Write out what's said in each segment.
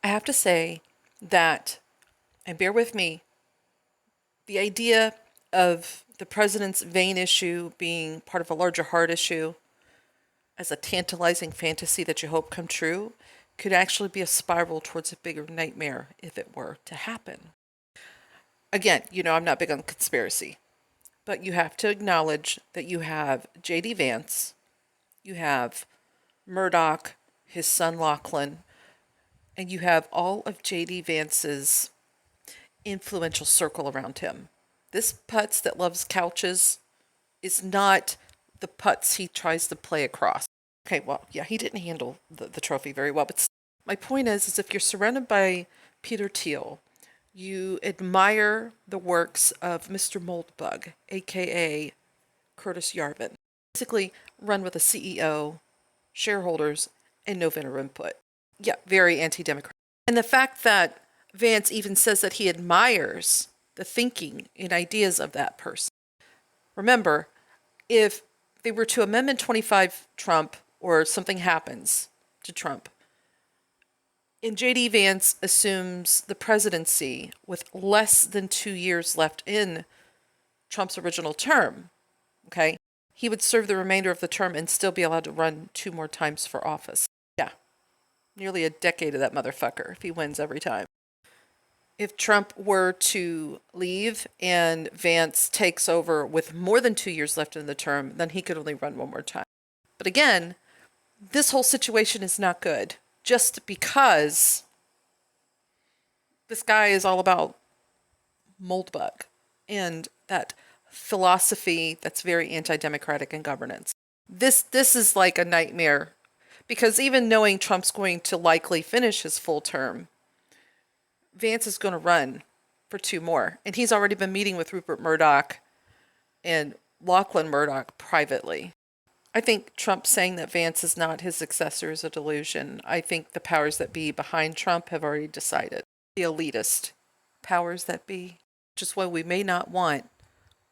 I have to say that, and bear with me, the idea of the president's vein issue being part of a larger heart issue as a tantalizing fantasy that you hope come true could actually be a spiral towards a bigger nightmare if it were to happen. Again, I'm not big on conspiracy, but you have to acknowledge that you have J.D. Vance, you have Murdoch, his son Lachlan, and you have all of J.D. Vance's influential circle around him. This putz that loves couches is not the putz he tries to play across. Okay, well, yeah, he didn't handle the trophy very well, but my point is if you're surrounded by Peter Thiel, you admire the works of Mr. Moldbug, aka Curtis Yarvin. Basically, run with a CEO, shareholders, and no vendor input. Yeah, very anti-democratic. And the fact that Vance even says that he admires the thinking and ideas of that person. Remember, if they were to Amendment 25 Trump or something happens to Trump, and J.D. Vance assumes the presidency with less than 2 years left in Trump's original term, okay, he would serve the remainder of the term and still be allowed to run 2 more times for office. Yeah, nearly a decade of that motherfucker if he wins every time. If Trump were to leave and Vance takes over with more than 2 years left in the term, then he could only run 1 more time. But again, this whole situation is not good just because this guy is all about Moldbug and that philosophy that's very anti-democratic in governance. This is like a nightmare because even knowing Trump's going to likely finish his full term, Vance is going to run for 2 more. And he's already been meeting with Rupert Murdoch and Lachlan Murdoch privately. I think Trump saying that Vance is not his successor is a delusion. I think the powers that be behind Trump have already decided. The elitist powers that be, which is why we may not want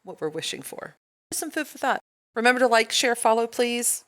what we're wishing for. Some food for thought. Remember to like, share, follow, please.